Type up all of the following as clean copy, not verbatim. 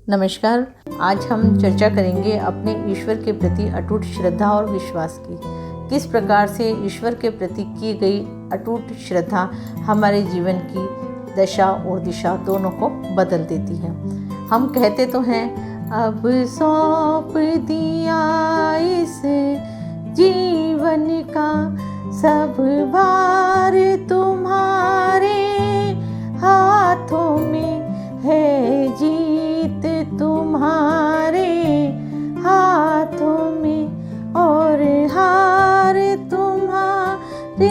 नमस्कार। आज हम चर्चा करेंगे अपने ईश्वर के प्रति अटूट श्रद्धा और विश्वास की। किस प्रकार से ईश्वर के प्रति की गई अटूट श्रद्धा हमारे जीवन की दशा और दिशा दोनों को बदल देती है। हम कहते तो हैं, अब सौंप दिया इस जीवन का सब भार तुम्हारे हाथों में है, जीत तुम्हारे हाथों में और हार तुम्हारे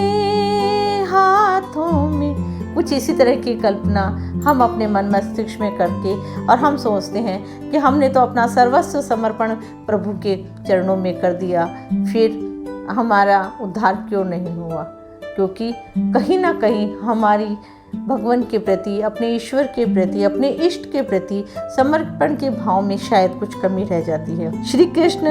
हाथों में। कुछ इसी तरह की कल्पना हम अपने मन मस्तिष्क में करके और हम सोचते हैं कि हमने तो अपना सर्वस्व समर्पण प्रभु के चरणों में कर दिया, फिर हमारा उद्धार क्यों नहीं हुआ? क्योंकि कहीं ना कहीं हमारी भगवान के प्रति, अपने ईश्वर के प्रति, अपने इष्ट के प्रति समर्पण के भाव में शायद कुछ कमी रह जाती है। श्री कृष्ण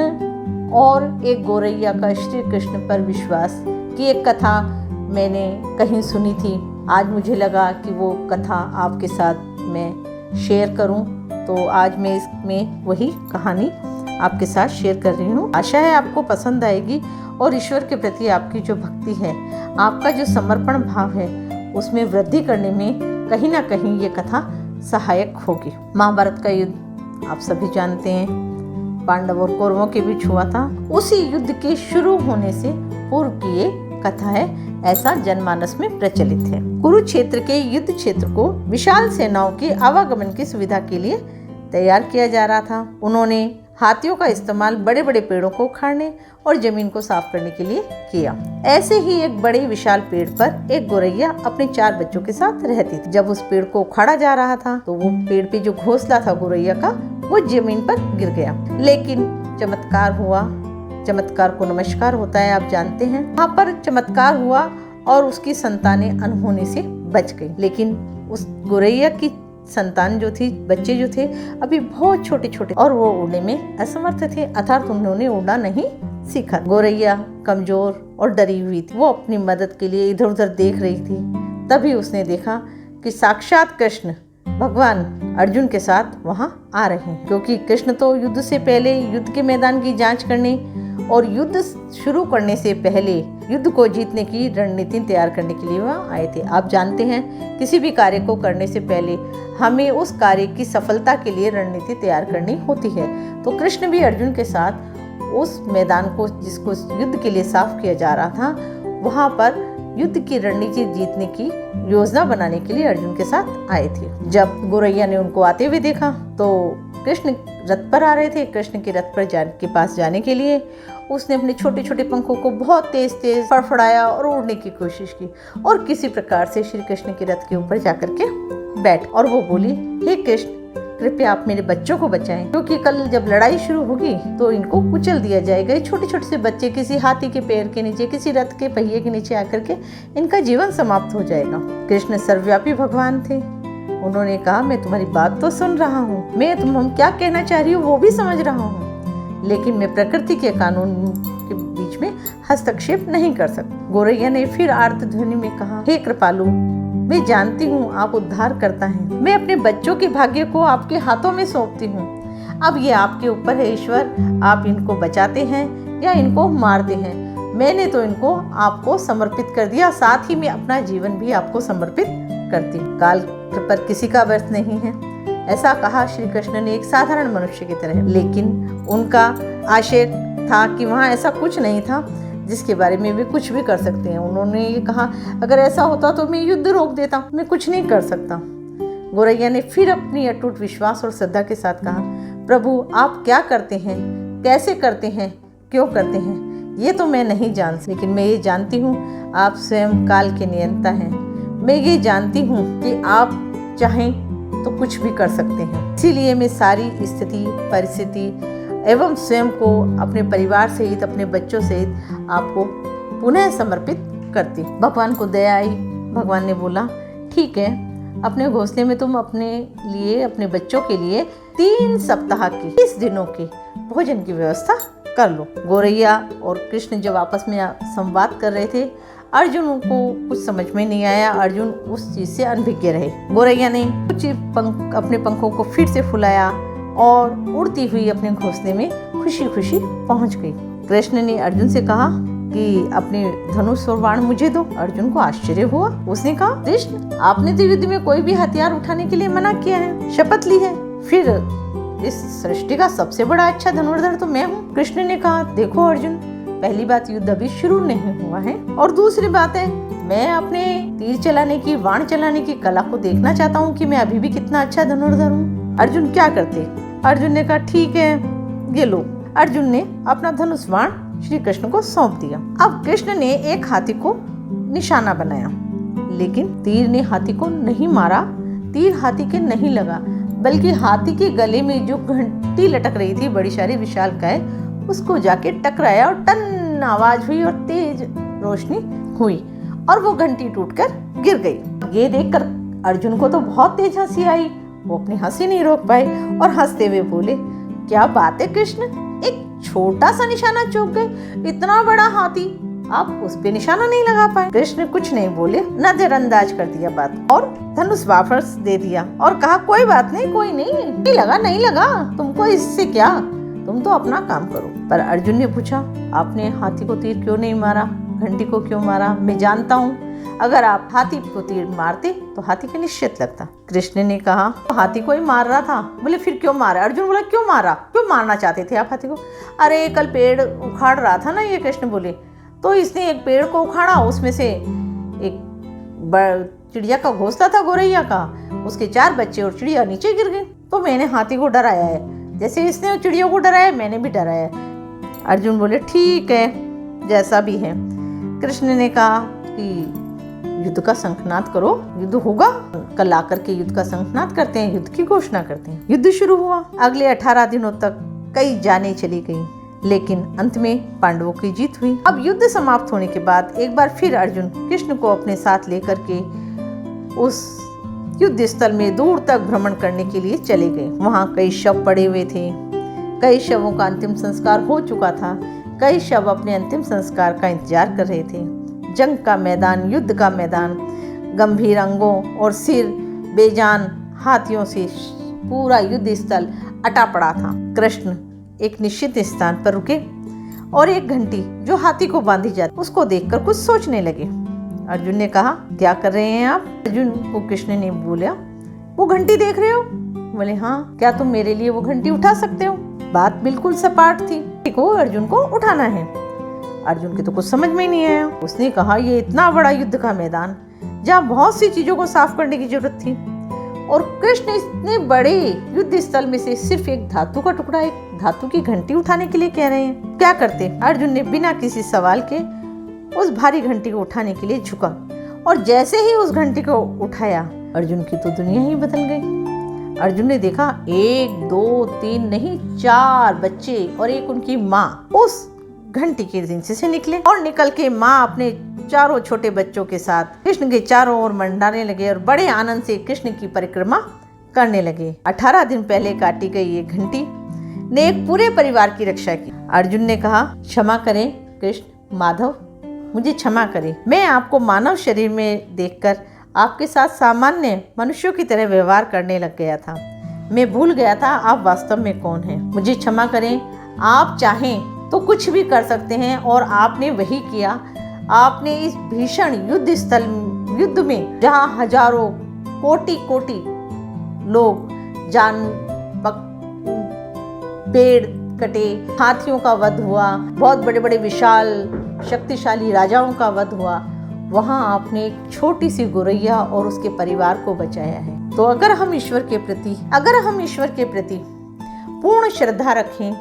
और एक गौरैया का श्री कृष्ण पर विश्वास की एक कथा मैंने कहीं सुनी थी। आज मुझे लगा कि वो कथा आपके साथ मैं शेयर करूं, तो आज मैं इसमें वही कहानी आपके साथ शेयर कर रही हूँ। आशा है आपको पसंद आएगी और ईश्वर के प्रति आपकी जो भक्ति है, आपका जो समर्पण भाव है, उसमें वृद्धि करने में कहीं ना कहीं ये कथा सहायक होगी। महाभारत का युद्ध आप सभी जानते हैं, पांडव और कौरवों के बीच हुआ था। उसी युद्ध के शुरू होने से पूर्व की ये कथा है, ऐसा जनमानस में प्रचलित है। कुरुक्षेत्र के युद्ध क्षेत्र को विशाल सेनाओं के आवागमन की सुविधा के लिए तैयार किया जा रहा था। उन्होंने हाथियों का इस्तेमाल बड़े बड़े पेड़ों को उखाड़ने और जमीन को साफ करने के लिए किया। ऐसे ही एक बड़े विशाल पेड़ पर एक गौरैया अपने 4 बच्चों के साथ रहती थी। जब उस पेड़ को उखाड़ा जा रहा था तो वो पेड़ पे जो घोंसला था गौरैया का, वो जमीन पर गिर गया। लेकिन चमत्कार हुआ। चमत्कार को नमस्कार होता है, आप जानते हैं। वहाँ पर चमत्कार हुआ और उसकी संतानें अनहोनी से बच गई। लेकिन उस गौरैया की संतान जो थी, बच्चे जो थे, अभी बहुत छोटे छोटे और वो उड़ने में असमर्थ थे, अर्थात उन्होंने उड़ना नहीं सीखा। गौरैया कमजोर और डरी हुई थी। वो अपनी मदद के लिए इधर उधर देख रही थी। तभी उसने देखा कि साक्षात कृष्ण भगवान अर्जुन के साथ वहाँ आ रहे हैं, क्योंकि कृष्ण तो युद्ध से पहले युद्ध के मैदान की जांच करने और युद्ध शुरू करने से पहले युद्ध को जीतने की रणनीति तैयार करने के लिए वहाँ आए थे। आप जानते हैं, किसी भी कार्य को करने से पहले हमें उस कार्य की सफलता के लिए रणनीति तैयार करनी होती है। तो कृष्ण भी अर्जुन के साथ उस मैदान को, जिसको युद्ध के लिए साफ किया जा रहा था, वहाँ पर युद्ध की रणनीति जीतने की योजना बनाने के लिए अर्जुन के साथ आए थे। जब गौरैया ने उनको आते हुए देखा तो कृष्ण रथ पर आ रहे थे। कृष्ण के रथ पर के पास जाने के लिए उसने अपने छोटे छोटे पंखों को बहुत तेज तेज फड़फड़ाया और उड़ने की कोशिश की और किसी प्रकार से श्री कृष्ण के रथ के ऊपर जाकर के बैठ, और वो बोली, हे कृष्ण, कृपया आप मेरे बच्चों को बचाएं, क्योंकि कल जब लड़ाई शुरू होगी तो इनको कुचल दिया जाएगा। ये छोटे छोटे से बच्चे किसी हाथी के पैर के नीचे, किसी रथ के पहिए के नीचे आकर के इनका जीवन समाप्त हो जाएगा। कृष्ण सर्वव्यापी भगवान थे। उन्होंने कहा, मैं तुम्हारी बात तो सुन रहा हूँ, मैं तुम क्या कहना चाह रही हो वो भी समझ रहा हूँ, लेकिन मैं प्रकृति के कानून के बीच में हस्तक्षेप नहीं कर सकता। गौरैया ने फिर आर्त ध्वनि में कहा, हे कृपालु, मैं जानती हूँ आप उद्धार करता है। मैं अपने बच्चों के भाग्य को आपके हाथों में सौंपती हूँ। अब ये आपके ऊपर है ईश्वर, आप इनको बचाते हैं या इनको मारते हैं। मैंने तो इनको आपको समर्पित कर दिया, साथ ही मैं अपना जीवन भी आपको समर्पित करती हूँ। काल पर किसी का वर्ष नहीं है, ऐसा कहा श्री कृष्ण ने एक साधारण मनुष्य की तरह। लेकिन उनका आशय था कि वहाँ ऐसा कुछ नहीं था जिसके बारे में वे कुछ भी कर सकते हैं। उन्होंने ये कहा, अगर ऐसा होता तो मैं युद्ध रोक देता, मैं कुछ नहीं कर सकता। गौरैया ने फिर अपनी अटूट विश्वास और श्रद्धा के साथ कहा, प्रभु आप क्या करते हैं, कैसे करते हैं, क्यों करते हैं, ये तो मैं नहीं जानती, लेकिन मैं ये जानती हूँ आप स्वयं काल के नियंता हैं। मैं ये जानती हूँ कि आप चाहें तो कुछ भी कर सकते हैं। इसीलिए मैं सारी स्थिति, परिस्थिति एवं स्वयं को अपने परिवार सहित, अपने बच्चों सहित आपको पुनः समर्पित करती। भगवान को दया आई। भगवान ने बोला, ठीक है, अपने घोंसले में तुम अपने लिए, अपने बच्चों के लिए 3 सप्ताह की, 30 दिनों की भोजन की व्यवस्था कर लो। गौरैया और कृष्ण जब आपस में संवाद कर रहे थे, अर्जुन को कुछ समझ में नहीं आया। अर्जुन उस चीज से अनभिज्ञ रहे। गौरैया ने कुछ अपने पंखों को फिर से फुलाया और उड़ती हुई अपने घोंसले में खुशी खुशी पहुंच गई। कृष्ण ने अर्जुन से कहा कि अपने धनुष और बाण मुझे दो। अर्जुन को आश्चर्य हुआ। उसने कहा, कृष्ण, आपने तो युद्ध में कोई भी हथियार उठाने के लिए मना किया है, शपथ ली है, फिर इस सृष्टि का सबसे बड़ा अच्छा धनुर्धर तो मैं हूँ। कृष्ण ने कहा, देखो अर्जुन, पहली बात, युद्ध अभी शुरू नहीं हुआ है, और दूसरी बात है, मैं अपने तीर चलाने की, बाण चलाने की कला को देखना चाहता हूँ कि मैं अभी भी कितना अच्छा धनुर्धर हूँ। अर्जुन क्या करते? अर्जुन ने कहा, ठीक है, ये लो। अर्जुन ने अपना धनुष बाण श्री कृष्ण को सौंप दिया। अब कृष्ण ने एक हाथी को निशाना बनाया, लेकिन तीर ने हाथी को नहीं मारा, तीर हाथी के नहीं लगा, बल्कि हाथी के गले में जो घंटी लटक रही थी, बड़ी सारी विशालकाय, उसको जाके टकराया और टन आवाज हुई और तेज रोशनी हुई और वो घंटी टूटकर गिर गई। ये देखकर अर्जुन को तो बहुत तेज हंसी आई। वो अपनी हंसी नहीं रोक पाए और हंसते हुए बोले, क्या बात है कृष्ण, एक छोटा सा निशाना चूक गए, इतना बड़ा हाथी, आप उस पे निशाना नहीं लगा पाए। कृष्ण कुछ नहीं बोले, नजरअंदाज कर दिया बात और धनुष वापस दे दिया और कहा, कोई बात नहीं, कोई नहीं लगा, तुमको इससे क्या, तुम तो अपना काम करो। पर अर्जुन ने पूछा, आपने हाथी को तीर क्यों नहीं मारा, घंटी को क्यों मारा? मैं जानता हूँ अगर आप हाथी को तीर मारते तो हाथी के निश्चित लगता। कृष्ण ने कहा, तो हाथी को ही मार रहा था। बोले, फिर क्यों मारा? अर्जुन बोला, क्यों मारा, क्यों मारना चाहते थे आप हाथी को? अरे कल पेड़ उखाड़ रहा था ना ये, कृष्ण बोले, तो इसने एक पेड़ को उखाड़ा, उसमें से एक चिड़िया का घोंसला था गोरैया का, उसके 4 बच्चे और चिड़िया नीचे गिर गए, तो मैंने हाथी को डराया है, जैसे इसने चिड़ियों को डराया मैंने भी डराया है। अर्जुन बोले, ठीक है, जैसा भी है। कृष्ण ने कहा कि युद्ध का शंखनाद करो, युद्ध होगा, कल आकर के युद्ध का शंखनाद करते हैं, युद्ध की घोषणा करते हैं। युद्ध शुरू हुआ। अगले 18 दिनों तक कई जानें चली गईं, लेकिन अंत में पांडवों की जीत हुई। अब युद्ध समाप्त होने के बाद एक बार फिर अर्जुन कृष्ण को अपने साथ लेकर के उस युद्ध स्थल में दूर तक भ्रमण करने के लिए चले गए। वहाँ कई शव पड़े हुए थे, कई शवों का अंतिम संस्कार हो चुका था, कई शव अपने अंतिम संस्कार का इंतजार कर रहे थे। जंग का मैदान, युद्ध का मैदान, गंभीर अंगों और सिर बेजान हाथियों से पूरा युद्ध स्थल अटा पड़ा था। कृष्ण एक निश्चित स्थान पर रुके और एक घंटी जो हाथी को बांधी जाती उसको देखकर कुछ सोचने लगे। अर्जुन ने कहा, क्या कर रहे हैं आप? अर्जुन को कृष्ण ने बोला, वो घंटी देख रहे हो? बोले, हाँ। क्या तुम मेरे लिए वो घंटी उठा सकते हो? बात बिल्कुल सपाट थी, को अर्जुन को उठाना है। अर्जुन के तो कुछ समझ में ही नहीं आया। उसने कहा, ये इतना बड़ा युद्ध का मैदान जहाँ बहुत सी चीजों को साफ करने की जरूरत थी, और कृष्ण इतने बड़े युद्ध स्थल में से सिर्फ एक धातु का टुकड़ा, एक धातु की घंटी उठाने के लिए कह रहे हैं। क्या करते? अर्जुन ने बिना किसी सवाल के उस भारी घंटी को उठाने के लिए झुका, और जैसे ही उस घंटी को उठाया, अर्जुन की तो दुनिया ही बदल गई। अर्जुन ने देखा 1 2 3 नहीं 4 बच्चे और एक उनकी माँ उस घंटी के नीचे से निकले, और निकल के माँ अपने चारों छोटे बच्चों के साथ कृष्ण के चारों ओर मंडराने लगे और बड़े आनंद से कृष्ण की परिक्रमा करने लगे। 18 दिन पहले काटी गई ये घंटी ने एक पूरे परिवार की रक्षा की। अर्जुन ने कहा, क्षमा करें कृष्ण, माधव, मुझे क्षमा करें। मैं आपको मानव शरीर में देखकर आपके साथ सामान्य मनुष्यों की तरह व्यवहार करने लग गया था। मैं भूल गया था आप वास्तव में कौन हैं। मुझे क्षमा करें। आप चाहें तो कुछ भी कर सकते हैं, और आपने वही किया। आपने इस भीषण युद्ध में जहां हजारों कोटि लोग पेड़ कटे, हाथियों का वध हुआ, बहुत बड़े बड़े विशाल शक्तिशाली राजाओं का वध हुआ, वहां आपने एक छोटी सी गोरैया और उसके परिवार को बचाया है। तो अगर हम ईश्वर के प्रति पूर्ण श्रद्धा रखें,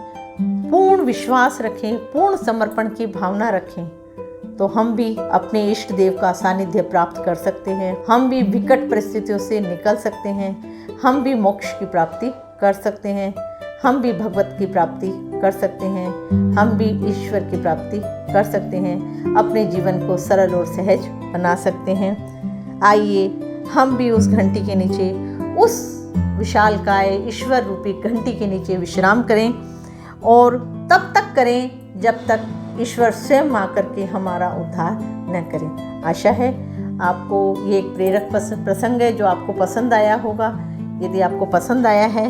पूर्ण विश्वास रखें, पूर्ण समर्पण की भावना रखें, तो हम भी अपने इष्ट देव का सानिध्य प्राप्त कर सकते हैं। हम भी विकट परिस्थितियों से निकल सकते हैं। हम भी मोक्ष की प्राप्ति कर सकते हैं। हम भी भगवत की प्राप्ति कर सकते हैं। हम भी ईश्वर की प्राप्ति कर सकते हैं। अपने जीवन को सरल और सहज बना सकते हैं। आइए हम भी उस घंटी के नीचे, उस विशालकाय ईश्वर रूपी घंटी के नीचे विश्राम करें, और तब तक करें जब तक ईश्वर स्वयं आकर के हमारा उद्धार न करें। आशा है आपको ये एक प्रेरक प्रसंग है जो आपको पसंद आया होगा। यदि आपको पसंद आया है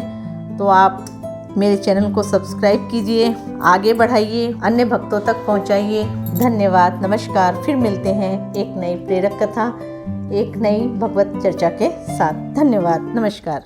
तो आप मेरे चैनल को सब्सक्राइब कीजिए, आगे बढ़ाइए, अन्य भक्तों तक पहुंचाइए। धन्यवाद, नमस्कार। फिर मिलते हैं एक नई प्रेरक कथा, एक नई भगवत चर्चा के साथ। धन्यवाद, नमस्कार।